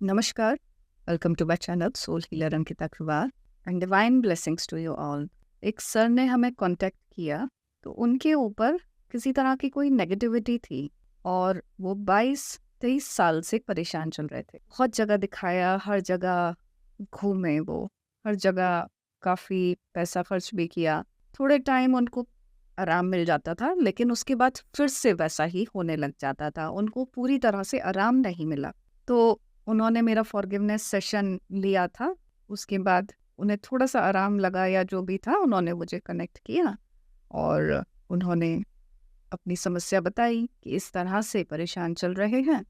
Namaskar. Welcome to my channel Soul Healer Ankita Kruwar and divine blessings to you all. एक sir ने हमें contact किया तो उनके ऊपर किसी तरह की कोई नेगेटिविटी थी और वो 22-23 साल से परेशान चल रहे थे। बहुत जगह दिखाया, हर जगह घूमे वो, हर जगह काफ़ी पैसा खर्च भी किया। थोड़े टाइम उनको आराम मिल जाता था लेकिन उसके बाद फिर से वैसा ही होने लग जाता था। उनको पूरी तरह से आराम नहीं मिला। तो उन्होंने मेरा फॉरगिवनेस सेशन लिया था। उसके बाद उन्हें थोड़ा-सा आराम लगा या जो भी था, उन्होंने मुझे कनेक्ट किया और उन्होंने अपनी समस्या बताई कि इस तरह से परेशान चल रहे हैं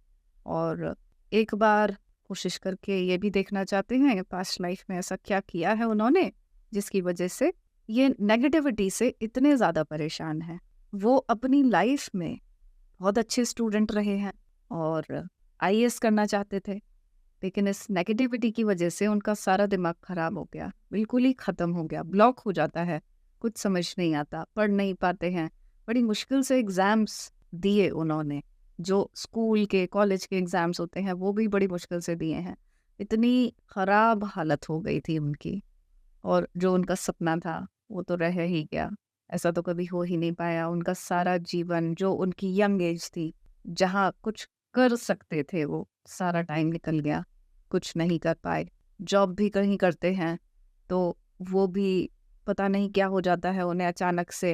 और एक बार कोशिश करके ये भी देखना चाहते हैं पास्ट लाइफ में ऐसा क्या किया है उन्होंने, जिसकी वजह से ये नेगेटिविटी से इतने ज़्यादा परेशान हैं। वो अपनी लाइफ में बहुत अच्छे स्टूडेंट रहे हैं और आईएएस करना चाहते थे, लेकिन इस नेगेटिविटी की वजह से उनका सारा दिमाग खराब हो गया, बिल्कुल ही ख़त्म हो गया, ब्लॉक हो जाता है, कुछ समझ नहीं आता, पढ़ नहीं पाते हैं। बड़ी मुश्किल से एग्ज़ाम्स दिए उन्होंने, जो स्कूल के, कॉलेज के एग्ज़ाम्स होते हैं, वो भी बड़ी मुश्किल से दिए हैं। इतनी ख़राब हालत हो गई थी उनकी और जो उनका सपना था, वो तो रह ही गया। ऐसा तो कभी हो ही नहीं पाया। उनका सारा जीवन, जो उनकी यंग एज थी, जहाँ कुछ कर सकते थे वो, सारा टाइम निकल गया, कुछ नहीं कर पाए। जॉब भी कहीं करते हैं, तो वो भी पता नहीं क्या हो जाता है, उन्हें अचानक से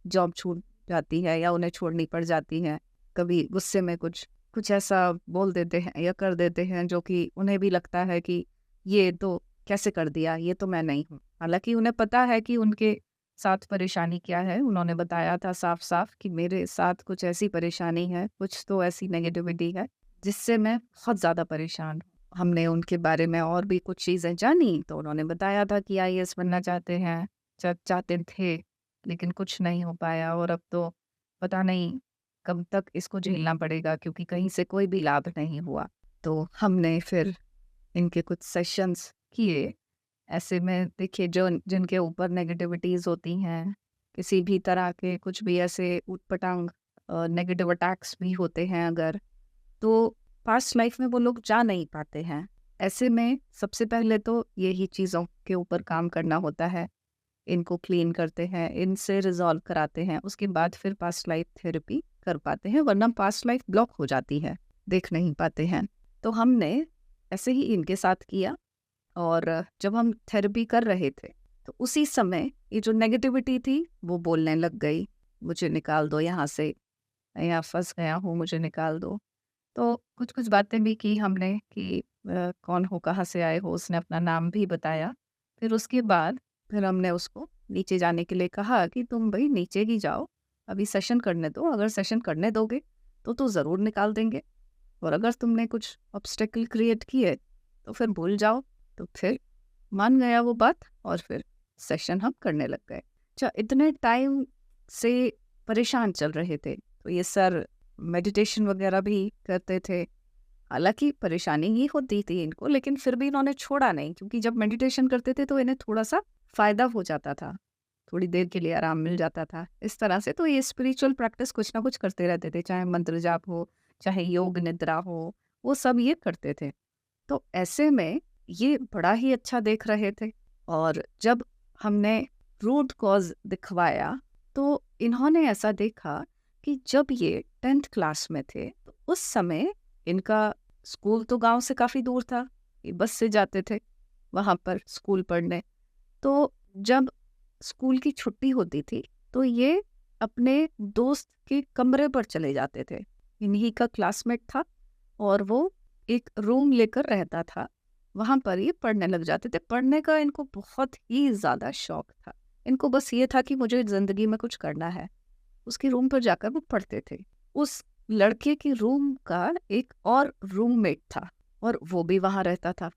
जॉब छूट जाती है या उन्हें छोड़नी पड़ जाती है। कभी गुस्से में कुछ कुछ ऐसा बोल देते हैं या कर देते हैं, जो कि उन्हें भी लगता है कि ये तो कैसे कर दिया, ये तो मैं नहीं हूँ। हालाँकि उन्हें पता है कि उनके साथ परेशानी क्या है। उन्होंने बताया था साफ-साफ कि मेरे साथ कुछ ऐसी परेशानी है, कुछ तो ऐसी नेगेटिविटी है, जिससे मैं बहुत ज़्यादा परेशान हूँ। हमने उनके बारे में और भी कुछ चीज़ें जानी, तो उन्होंने बताया था कि आईएएस बनना चाहते हैं, चाहते थे, लेकिन कुछ नहीं हो पाया और अब तो पता नहीं कब तक इसको झेलना पड़ेगा, क्योंकि कहीं से कोई भी लाभ नहीं हुआ। तो हमने फिर इनके कुछ सेशंस किए। ऐसे में देखिए, जो जिनके ऊपर नेगेटिविटीज़ होती हैं, किसी भी तरह के कुछ भी ऐसे ऊट-पटांग नेगेटिव अटैक्स भी होते हैं अगर, तो पास्ट लाइफ में वो लोग जा नहीं पाते हैं। ऐसे में सबसे पहले तो यही चीज़ों के ऊपर काम करना होता है। इनको क्लीन करते हैं, इनसे रिज़ॉल्व कराते हैं, उसके बाद फिर पास्ट लाइफ थेरेपी कर पाते हैं, वरना पास्ट लाइफ ब्लॉक हो जाती है, देख नहीं पाते हैं। तो हमने ऐसे ही इनके साथ किया और जब हम थेरेपी कर रहे थे, तो उसी समय ये जो नेगेटिविटी थी, वो बोलने लग गई, मुझे निकाल दो यहाँ से, मैं यहाँ फँस गया हूँ, मुझे निकाल दो। तो कुछ-कुछ बातें भी की हमने कि कौन हो, कहाँ से आए हो, उसने अपना नाम भी बताया। फिर उसके बाद फिर हमने उसको नीचे जाने के लिए कहा कि तुम भई नीचे ही जाओ, अभी सेशन करने दो, अगर सेशन करने दोगे, तो ज़रूर निकाल देंगे और अगर तुमने कुछ ऑब्स्टेकल क्रिएट किए, तो फिर भूल जाओ। तो फिर मान गया वो बात और फिर सेशन हम करने लग गए। अच्छा, इतने टाइम से परेशान चल रहे थे, तो ये सर मेडिटेशन वगैरह भी करते थे। हालाँकि परेशानी ही होती थी इनको, लेकिन फिर भी इन्होंने छोड़ा नहीं, क्योंकि जब मेडिटेशन करते थे तो इन्हें थोड़ा-सा फ़ायदा हो जाता था। थोड़ी देर के लिए आराम मिल जाता था। इस तरह से तो ये स्पिरिचुअल प्रैक्टिस कुछ ना कुछ करते रहते थे, चाहे मंत्र जाप हो, चाहे योग निद्रा हो, वो सब ये करते थे। तो ऐसे में ये बड़ा ही अच्छा देख रहे थे और जब हमने रूट कॉज़ दिखवाया, तो इन्होंने ऐसा देखा कि जब ये 10th क्लास में थे, तो उस समय इनका स्कूल तो गाँव से काफ़ी दूर था, ये बस से जाते थे वहाँ पर स्कूल पढ़ने। तो जब स्कूल की छुट्टी होती थी, तो ये अपने दोस्त के कमरे पर चले जाते थे। इन्हीं का क्लासमेट था और वो एक रूम लेकर रहता था। वहाँ पर ये पढ़ने लग जाते थे। पढ़ने का इनको बहुत ही ज़्यादा शौक था। इनको बस ये था कि मुझे ज़िंदगी में कुछ करना है। उसके रूम पर जाकर वो पढ़ते थे। उस लड़के के रूम का एक और रूममेट था और वो भी वहाँ रहता था।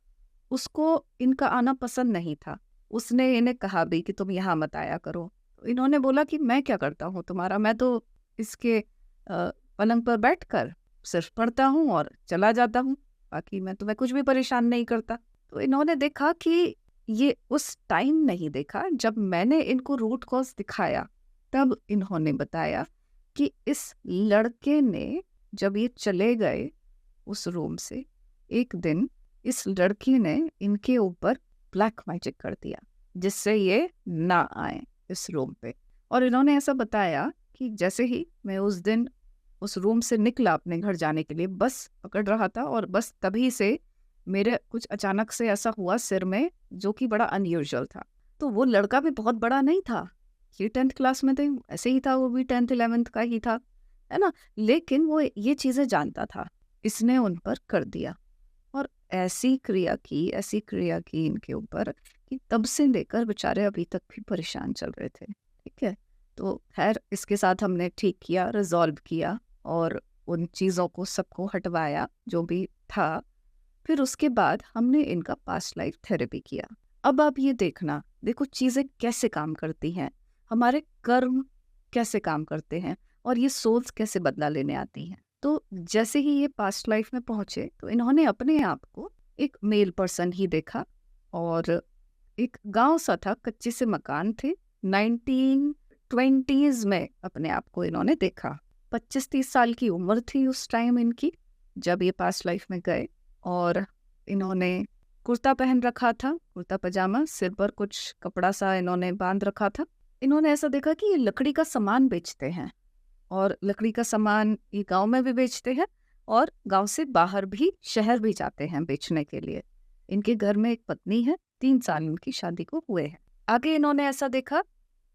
उसको इनका आना पसंद नहीं था। उसने इन्हें कहा भी कि तुम यहाँ मत आया करो। तो इन्होंने बोला कि मैं क्या करता हूँ तुम्हारा? मैं तो इसके पलंग पर बैठकर सिर्फ पढ़ता हूँ और चला जाता हूँ। बाकी मैं तुम्हें कुछ भी परेशान नहीं करता। तो इन्होंने देखा कि ये उस टाइम नहीं देखा जब मैंने इनको रूट कॉज़ दिखाया। तब इन्होंने बताया कि इस लड़के ने जब ये चले गए उस रूम से, एक दिन इस लड़की ने इनके ऊपर ब्लैक मैजिक कर दिया जिससे ये ना आए इस रूम पे। और इन्होंने ऐसा बताया कि जैसे ही मैं उस दिन उस रूम से निकला अपने घर जाने के लिए, बस पकड़ रहा था और बस तभी से मेरे कुछ अचानक से ऐसा हुआ सिर में जो कि बड़ा अनयूजुअल था। तो वो लड़का भी बहुत बड़ा नहीं था, ये 10th क्लास में थे, ऐसे ही था, वो भी 10th 11th का ही था, है ना। लेकिन वो ये चीज़ें जानता था, इसने उन पर कर दिया और ऐसी क्रिया की इनके ऊपर कि तब से लेकर बेचारे अभी तक भी परेशान चल रहे थे। ठीक है, तो खैर इसके साथ हमने ठीक किया, रिजॉल्व किया और उन चीज़ों को सबको हटवाया जो भी था। फिर उसके बाद हमने इनका पास्ट लाइफ थेरेपी किया। अब आप ये देखना, देखो चीज़ें कैसे काम करती हैं, हमारे कर्म कैसे काम करते हैं और ये सोल्स कैसे बदला लेने आती हैं। तो जैसे ही ये पास्ट लाइफ में पहुंचे तो इन्होंने अपने आप को एक मेल पर्सन ही देखा और एक गांव सा था, कच्चे से मकान थे, 1920s में अपने आप को इन्होंने देखा। 25-30 साल की उम्र थी उस टाइम इनकी जब ये पास्ट लाइफ में गए। और इन्होंने कुर्ता पहन रखा था, कुर्ता पजामा, सिर पर कुछ कपड़ा सा इन्होंने बांध रखा था। इन्होंने ऐसा देखा कि ये लकड़ी का सामान बेचते हैं और लकड़ी का सामान ये गांव में भी बेचते हैं और गांव से बाहर भी, शहर भी जाते हैं बेचने के लिए। इनके घर में एक पत्नी है, 3 साल इनकी शादी को हुए हैं। आगे इन्होंने ऐसा देखा,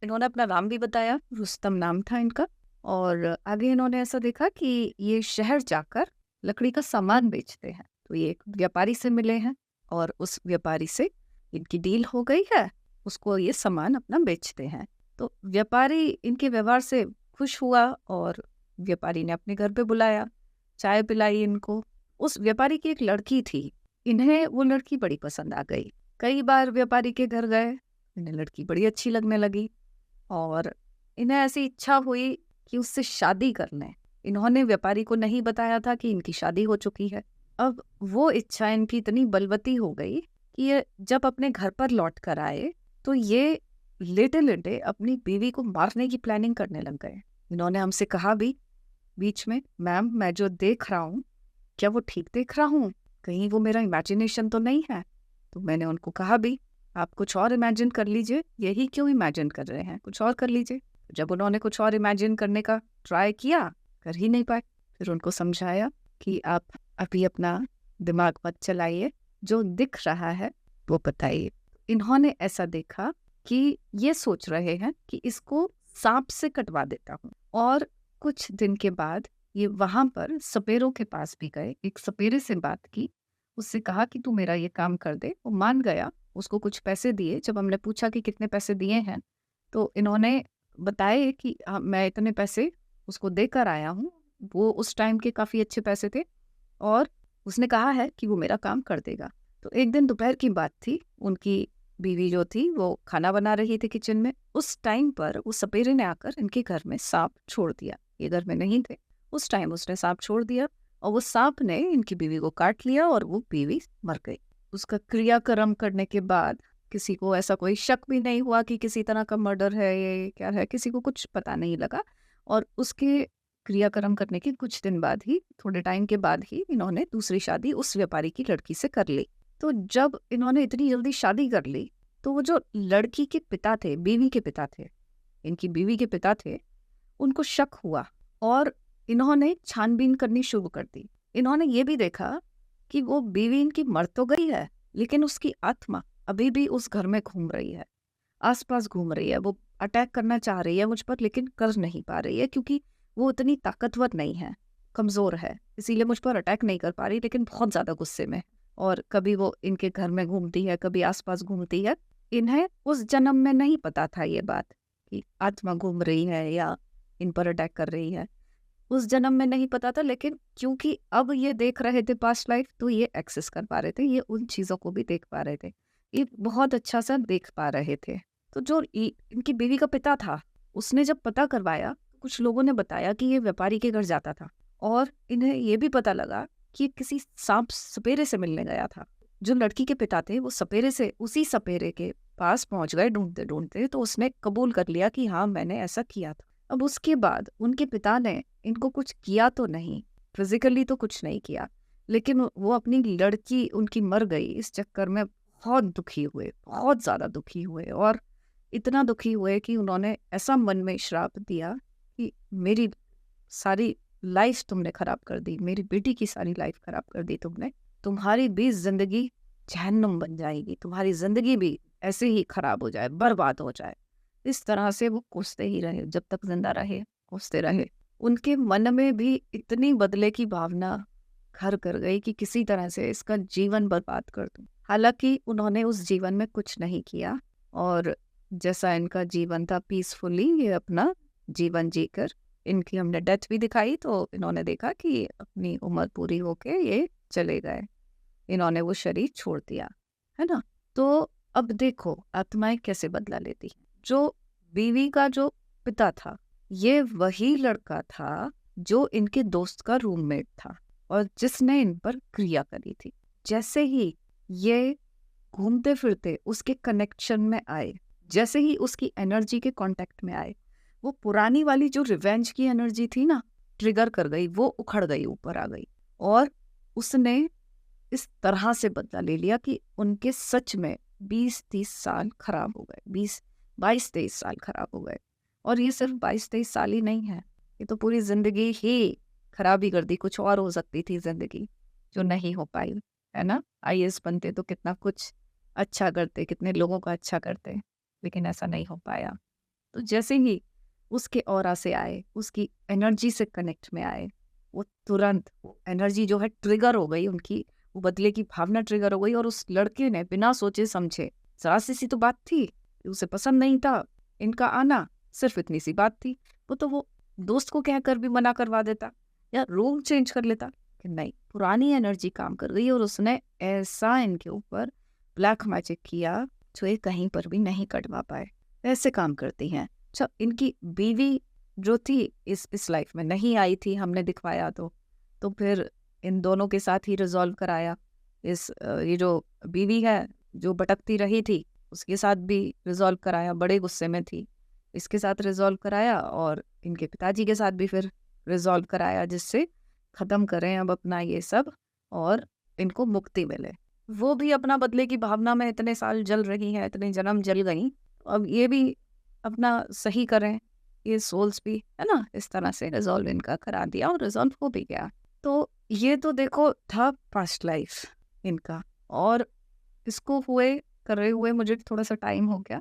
इन्होंने अपना नाम भी बताया, रुस्तम नाम था इनका। और आगे इन्होंने ऐसा देखा कि ये शहर जाकर लकड़ी का सामान बेचते हैं। तो ये एक व्यापारी से मिले हैं और उस व्यापारी से इनकी डील हो गई है, उसको ये सामान अपना बेचते हैं। तो व्यापारी इनके व्यवहार से खुश हुआ और व्यापारी ने अपने घर पे बुलाया, चाय पिलाई इनको। उस व्यापारी की एक लड़की थी, इन्हें वो लड़की बड़ी पसंद आ गई। कई बार व्यापारी के घर गए, इन्हें लड़की बड़ी अच्छी लगने लगी और इन्हें ऐसी इच्छा हुई कि उससे शादी कर लें। इन्होंने व्यापारी को नहीं बताया था कि इनकी शादी हो चुकी है। अब वो इच्छा इनकी इतनी बलवती हो गई कि ये जब अपने घर पर लौट कर आए तो ये लेटे लेटे अपनी बीवी को मारने की प्लानिंग करने लग गए। इन्होंने हमसे कहा भी बीच में, मैम मैं जो देख रहा हूँ क्या वो ठीक देख रहा हूँ, कहीं वो मेरा इमेजिनेशन तो नहीं है। तो मैंने उनको कहा भी, आप कुछ और इमेजिन कर लीजिए, यही क्यों इमेजिन कर रहे हैं, कुछ और कर लीजिए। जब उन्होंने कुछ और इमेजिन करने का ट्राई किया, कर ही नहीं पाए। फिर उनको समझाया कि आप अभी अपना दिमाग मत चलाइए, जो दिख रहा है वो बताइए। इन्होंने ऐसा देखा कि ये सोच रहे हैं कि इसको सांप से कटवा देता हूँ। और कुछ दिन के बाद ये वहां पर सपेरों के पास भी गए, एक सपेरे से बात की, उससे कहा कि तू मेरा ये काम कर दे। वो मान गया, उसको कुछ पैसे दिए। जब हमने पूछा कि कितने पैसे दिए हैं तो इन्होंने बताए कि मैं इतने पैसे उसको देकर आया हूँ। वो उस टाइम के काफ़ी अच्छे पैसे थे और उसने कहा है कि वो मेरा काम कर देगा। तो एक दिन दोपहर की बात थी, उनकी बीवी जो थी वो खाना बना रही थी किचन में। उस टाइम पर उस सपेरे ने आकर इनके घर में सांप छोड़ दिया। ये घर में नहीं थे उस टाइम, उसने सांप छोड़ दिया और वो सांप ने इनकी बीवी को काट लिया और वो बीवी मर गई। उसका क्रियाक्रम करने के बाद किसी को ऐसा कोई शक भी नहीं हुआ कि किसी तरह का मर्डर है, ये क्या है, किसी को कुछ पता नहीं लगा। और उसके क्रियाक्रम करने के कुछ दिन बाद ही, थोड़े टाइम के बाद ही, इन्होंने दूसरी शादी उस व्यापारी की लड़की से कर ली। तो जब इन्होंने इतनी जल्दी शादी कर ली तो वो जो लड़की के पिता थे, बीवी के पिता थे, इनकी बीवी के पिता थे, उनको शक हुआ और इन्होंने छानबीन करनी शुरू कर दी। इन्होंने ये भी देखा कि वो बीवी इनकी मर तो गई है लेकिन उसकी आत्मा अभी भी उस घर में घूम रही है, आसपास घूम रही है। वो अटैक करना चाह रही है मुझ पर लेकिन कर नहीं पा रही है क्योंकि वो इतनी ताकतवर नहीं है, कमज़ोर है, इसीलिए मुझ पर अटैक नहीं कर पा रही, लेकिन बहुत ज़्यादा गुस्से में। और कभी वो इनके घर में घूमती है, कभी आसपास घूमती है। इन्हें उस जन्म में नहीं पता था ये बात कि आत्मा घूम रही है या इन पर अटैक कर रही है, उस जन्म में नहीं पता था। लेकिन क्योंकि अब ये देख रहे थे पास्ट लाइफ, तो ये एक्सेस कर पा रहे थे, ये उन चीज़ों को भी देख पा रहे थे, ये बहुत अच्छा सा देख पा रहे थे। तो जो इनकी बीवी का पिता था, उसने जब पता करवाया, कुछ लोगों ने बताया कि ये व्यापारी के घर जाता था और इन्हें ये भी पता लगा कि किसी सांप सपेरे से मिलने गया था। जो लड़की के पिता थे वो सपेरे से, उसी सपेरे के पास पहुंच गए ढूंढते ढूंढते, तो उसने कबूल कर लिया कि हाँ मैंने ऐसा किया था। अब उसके बाद उनके पिता ने इनको कुछ किया तो नहीं, फिजिकली तो कुछ नहीं किया, लेकिन वो अपनी लड़की उनकी मर गई इस चक्कर में बहुत दुखी हुए, बहुत ज़्यादा दुखी हुए, और इतना दुखी हुए कि उन्होंने ऐसा मन में श्राप दिया कि मेरी सारी लाइफ तुमने खराब कर दी, मेरी बेटी की सारी लाइफ खराब कर दी तुमने, तुम्हारी भी जिंदगी जहन्नुम बन जाएगी, तुम्हारी जिंदगी भी ऐसे ही खराब हो जाए, बर्बाद हो जाए। इस तरह से वो कोसते ही रहे, जब तक जिंदा रहे कोसते रहे। उनके मन में भी इतनी बदले की भावना घर कर गई कि किसी तरह से इसका जीवन बर्बाद कर दूं। हालांकि उन्होंने उस जीवन में कुछ नहीं किया, और जैसा इनका जीवन था पीसफुली ये अपना जीवन जीकर, इनकी हमने डेथ भी दिखाई तो इन्होंने देखा कि अपनी उम्र पूरी होके ये चले गए, इन्होंने वो शरीर छोड़ दिया, है ना। तो अब देखो आत्माएं कैसे बदला लेती हैं। जो बीवी का जो पिता था, ये वही लड़का था जो इनके दोस्त का रूममेट था और जिसने इन पर क्रिया करी थी। जैसे ही ये घूमते फिरते उसके कनेक्शन में आए, जैसे ही उसकी एनर्जी के कांटेक्ट में आए, वो पुरानी वाली जो रिवेंज की एनर्जी थी ना, ट्रिगर कर गई, वो उखड़ गई, ऊपर आ गई, और उसने इस तरह से बदला ले लिया कि उनके सच में 20-30 साल खराब हो गए, 22-23 साल खराब हो गए। और ये सिर्फ 22-23 साल ही नहीं है, ये तो पूरी जिंदगी ही खराबी कर दी। कुछ और हो सकती थी जिंदगी, जो नहीं हो पाई, है ना। आईएएस बनते तो कितना कुछ अच्छा करते, कितने लोगों का अच्छा करते, लेकिन ऐसा नहीं हो पाया। तो जैसे ही उसके ऑरा से आए, उसकी एनर्जी से कनेक्ट में आए, वो तुरंत वो एनर्जी जो है ट्रिगर हो गई, उनकी वो बदले की भावना ट्रिगर हो गई, और उस लड़के ने बिना सोचे समझे, जरा सी तो बात थी, उसे पसंद नहीं था इनका आना, सिर्फ इतनी सी बात थी, वो वो दोस्त को कहकर भी मना करवा देता या रूम चेंज कर लेता, कि नहीं, पुरानी एनर्जी काम कर गई और उसने ऐसा इनके ऊपर ब्लैक मैजिक किया जो ये कहीं पर भी नहीं कटवा पाए। ऐसे काम करती हैं। अच्छा, इनकी बीवी जो थी इस लाइफ में नहीं आई थी, हमने दिखवाया तो फिर इन दोनों के साथ ही रिजॉल्व कराया। ये जो बीवी है जो भटकती रही थी, उसके साथ भी रिजॉल्व कराया, बड़े गुस्से में थी, इसके साथ रिजॉल्व कराया, और इनके पिताजी के साथ भी फिर रिजॉल्व कराया, जिससे ख़त्म करें अब अपना ये सब और इनको मुक्ति मिले। वो भी अपना बदले की भावना में इतने साल जल रही हैं, इतने जन्म जल गई, अब ये भी अपना सही करें, ये सोल्स भी, है ना। इस तरह से रिजॉल्व इनका करा दिया और रिजॉल्व हो भी गया। तो ये तो देखो था पास्ट लाइफ इनका, और इसको कर रहे हुए मुझे थोड़ा सा टाइम हो गया,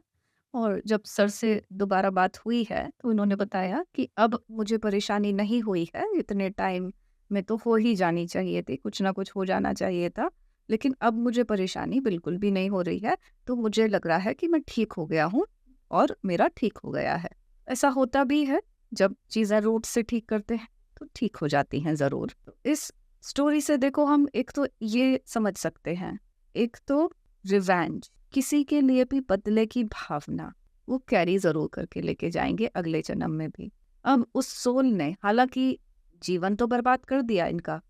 और जब सर से दोबारा बात हुई है तो उन्होंने बताया कि अब मुझे परेशानी नहीं हुई है, इतने टाइम में तो हो ही जानी चाहिए थी, कुछ ना कुछ हो जाना चाहिए था, लेकिन अब मुझे परेशानी बिल्कुल भी नहीं हो रही है, तो मुझे लग रहा है कि मैं ठीक हो गया हूँ और मेरा ठीक हो गया है। ऐसा होता भी है, जब चीज़ें रूट से ठीक करते हैं तो ठीक हो जाती हैं ज़रूर। इस स्टोरी से देखो हम एक तो ये समझ सकते हैं, एक तो रिवेंज, किसी के लिए भी बदले की भावना वो कैरी ज़रूर करके लेके जाएंगे अगले जन्म में भी। अब उस सोल ने हालांकि जीवन तो बर्बाद कर दिया इनका,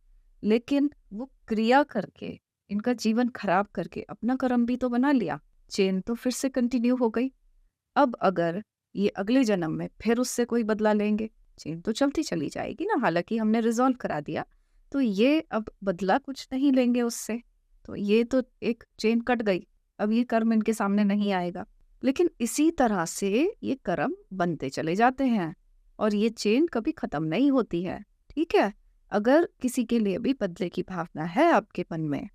लेकिन वो क्रिया करके इनका जीवन खराब करके अपना कर्म भी तो बना लिया, चेन तो फिर से कंटिन्यू हो गई। अब अगर ये अगले जन्म में फिर उससे कोई बदला लेंगे, चेन तो चलती चली जाएगी ना। हालांकि हमने रिजॉल्व करा दिया, तो ये अब बदला कुछ नहीं लेंगे उससे, तो ये तो एक चेन कट गई, अब ये कर्म इनके सामने नहीं आएगा। लेकिन इसी तरह से ये कर्म बनते चले जाते हैं और ये चेन कभी खत्म नहीं होती है, ठीक है। अगर किसी के लिए भी बदले की भावना है आपके मन में,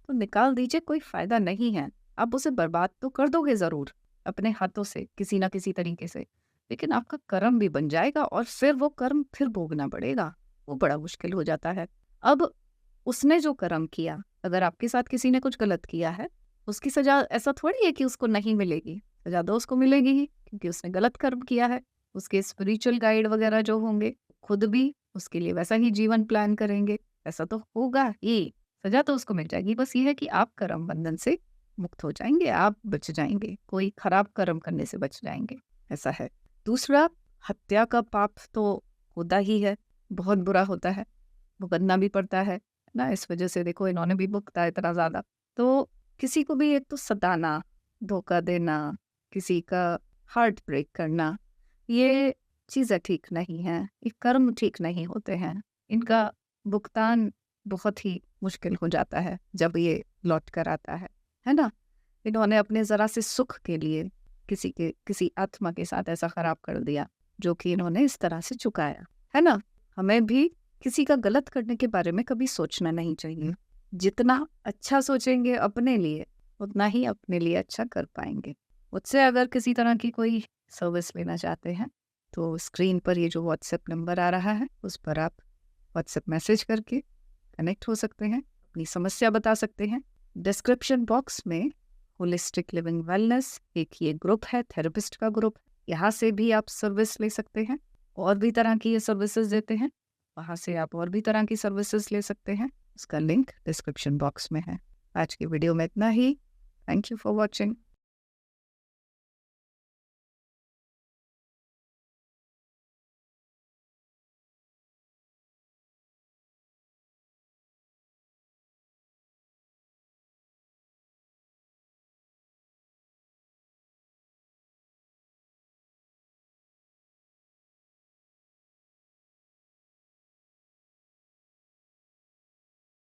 तो निकाल दीजिए, कोई फायदा नहीं है। आप उसे बर्बाद तो कर दोगे ज़रूर अपने हाथों से, किसी ना किसी तरीके से, लेकिन आपका कर्म भी बन जाएगा और फिर वो कर्म फिर भोगना पड़ेगा, वो बड़ा मुश्किल हो जाता है। अब उसने जो कर्म किया, अगर आपके साथ किसी ने कुछ गलत किया है, उसकी सजा ऐसा थोड़ी है कि उसको नहीं मिलेगी, सजा तो उसको मिलेगी ही, क्योंकि उसने गलत कर्म किया है। उसके स्पिरिचुअल गाइड वगैरह जो होंगे, खुद भी उसके लिए वैसा ही जीवन प्लान करेंगे, ऐसा तो होगा ही, सजा तो उसको मिल जाएगी। बस ये है कि आप कर्म बंधन से मुक्त हो जाएंगे, आप बच जाएंगे, कोई खराब कर्म करने से बच जाएंगे, ऐसा है। दूसरा, हत्या का पाप तो होता ही है, बहुत बुरा होता है, भुगतना भी पड़ता है ना। इस वजह से देखो इन्होंने भी भुगता इतना ज़्यादा। तो किसी को भी एक तो सताना, धोखा देना, किसी का हार्ट ब्रेक करना, ये चीज़ें ठीक नहीं हैं, ये कर्म ठीक नहीं होते हैं, इनका भुगतान बहुत ही मुश्किल हो जाता है जब ये लौट कर आता है ना। इन्होंने अपने ज़रा से सुख के लिए किसी आत्मा के साथ ऐसा खराब कर दिया जो कि इन्होंने इस तरह से चुकाया, है ना। हमें भी किसी का गलत करने के बारे में कभी सोचना नहीं चाहिए। जितना अच्छा सोचेंगे अपने लिए उतना ही अपने लिए अच्छा कर पाएंगे। मुझसे अगर किसी तरह की कोई सर्विस लेना चाहते हैं तो स्क्रीन पर ये जो व्हाट्सएप नंबर आ रहा है उस पर आप व्हाट्सएप मैसेज करके कनेक्ट हो सकते हैं, अपनी समस्या बता सकते हैं। डिस्क्रिप्शन बॉक्स में होलिस्टिक लिविंग वेलनेस एक ये ग्रुप है, थेरेपिस्ट का ग्रुप, यहाँ से भी आप सर्विस ले सकते हैं। और भी तरह की ये सर्विसेज देते हैं, वहाँ से आप और भी तरह की सर्विसेज ले सकते हैं। उसका लिंक डिस्क्रिप्शन बॉक्स में है। आज की वीडियो में इतना ही। Thank you for watching.